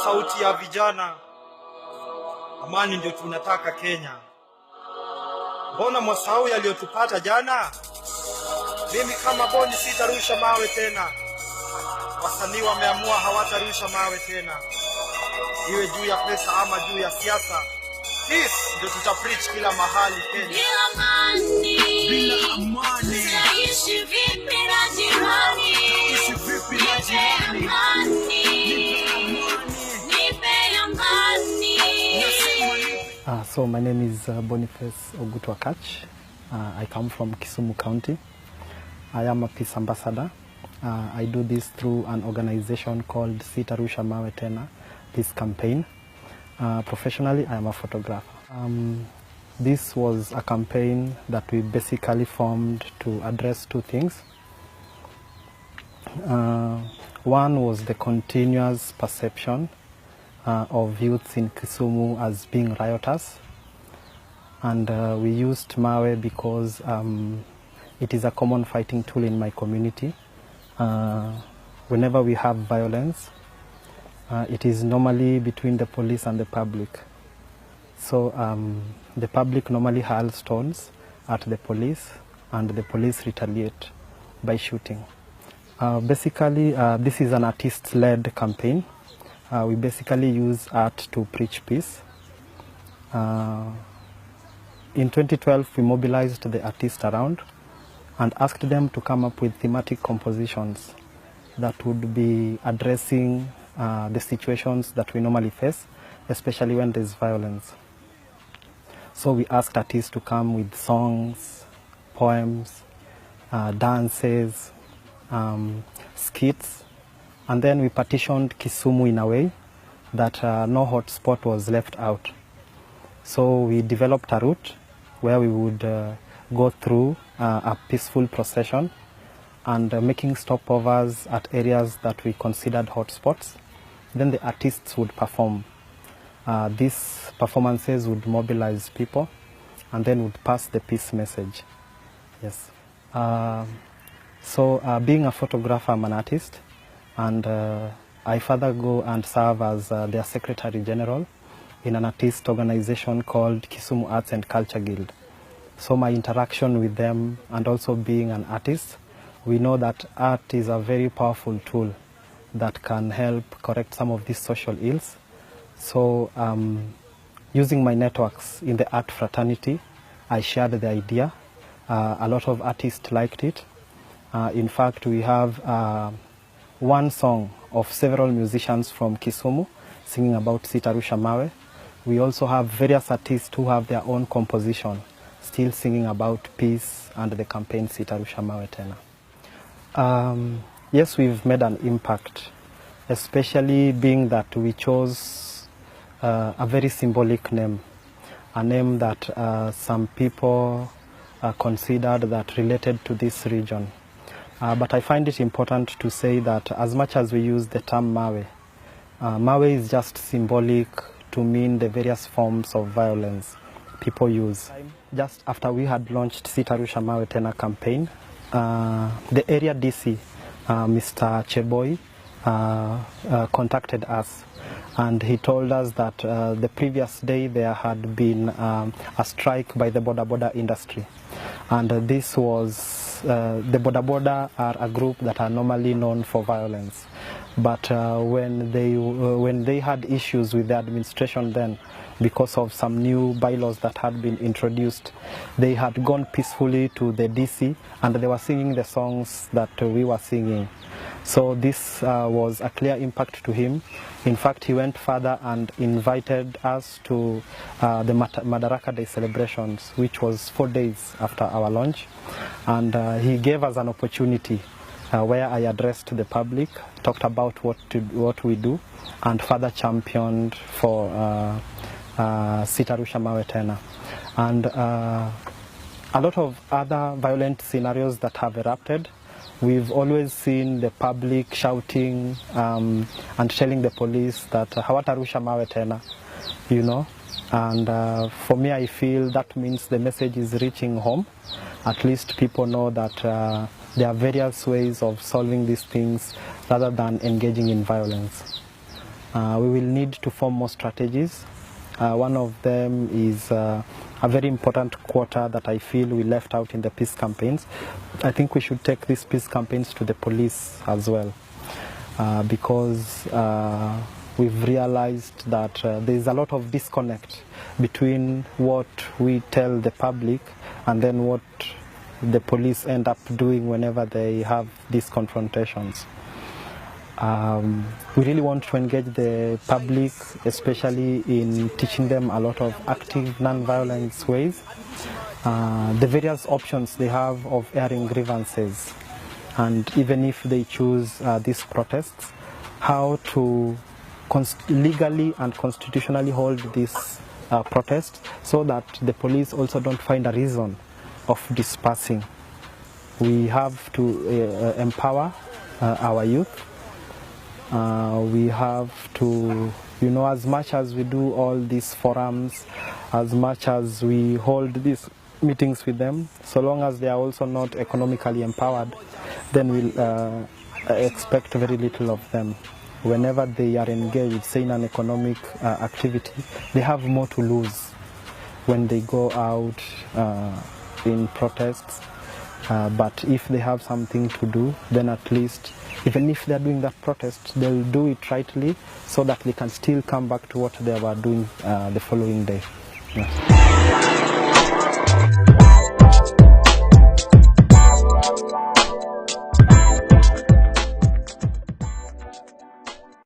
sauti ya vijana. Amani ndio tunataka Kenya. Mbona mwasahau yaliyotupata jana? Mimi kama Boni sitarusha mawe tena. Wasanii wameamua hawatarusha mawe tena. Iwe juu ya pesa ama juu ya siasa. Peace ndio tutapreach kila mahali Kenya. Bila amani, bila amani, tutaishi vipi na jirani? Tutaishi vipi na jirani? Nipe amani. So my name is Boniface Ogutu Aketch. I come from Kisumu County. I am a peace ambassador. I do this through an organization called Sitarusha Mawe Tena Peace Campaign. Professionally, I am a photographer. This was a campaign that we basically formed to address two things. One was the continuous perception of youths in Kisumu as being rioters. And we used Mawe because it is a common fighting tool in my community. Whenever we have violence, it is normally between the police and the public. So the public normally hurls stones at the police and the police retaliate by shooting. Basically, this is an artist-led campaign. We basically use art to preach peace. In 2012, we mobilized the artists around and asked them to come up with thematic compositions that would be addressing the situations that we normally face, especially when there's violence. So we asked artists to come with songs, poems, dances, skits, and then we partitioned Kisumu in a way that no hotspot was left out. So we developed a route where we would go through a peaceful procession and making stopovers at areas that we considered hotspots. Then the artists would perform. These performances would mobilize people and then would pass the peace message. Yes. Being a photographer, I'm an artist, and I further go and serve as their Secretary General in an artist organization called Kisumu Arts and Culture Guild. So my interaction with them, and also being an artist, we know that art is a very powerful tool that can help correct some of these social ills. So using my networks in the art fraternity, I shared the idea. A lot of artists liked it. In fact, we have one song of several musicians from Kisumu singing about Sitarusha Mawe. We also have various artists who have their own composition, still singing about peace and the campaign Sitarusha Mawe Tena. Yes, we've made an impact, especially being that we chose a very symbolic name, a name that some people considered that related to this region. But I find it important to say that as much as we use the term Mawe, Mawe is just symbolic to mean the various forms of violence people use. Just after we had launched Sitarusha Mawe Tena campaign, the area DC, Mr. Cheboy, contacted us, and he told us that the previous day there had been a strike by the Boda industry, and this was the Boda are a group that are normally known for violence, but when they had issues with the administration then, because of some new bylaws that had been introduced, they had gone peacefully to the DC and they were singing the songs that we were singing. So this was a clear impact to him. In fact, he went further and invited us to the Madaraka Day celebrations, which was 4 days after our launch. And he gave us an opportunity where I addressed the public, talked about what we do, and further championed for Sitarusha Mawe Tena. And a lot of other violent scenarios that have erupted, we've always seen the public shouting and telling the police that hawatarusha mawe tena, you know. And for me, I feel that means the message is reaching home. At least people know that there are various ways of solving these things rather than engaging in violence. We will need to form more strategies. One of them is a very important quota that I feel we left out in the peace campaigns. I think we should take these peace campaigns to the police as well, because we've realized that there is a lot of disconnect between what we tell the public and then what the police end up doing whenever they have these confrontations. We really want to engage the public, especially in teaching them a lot of active non-violence ways. The various options they have of airing grievances, and even if they choose these protests, how to legally and constitutionally hold this protest so that the police also don't find a reason of dispersing. We have to empower our youth. We have to, as much as we do all these forums, as much as we hold these meetings with them, so long as they are also not economically empowered, then we'll expect very little of them. Whenever they are engaged, say in an economic activity, they have more to lose when they go out in protests. But if they have something to do, then at least, even if they're doing that protest, they'll do it rightly so that they can still come back to what they were doing the following day. Yeah.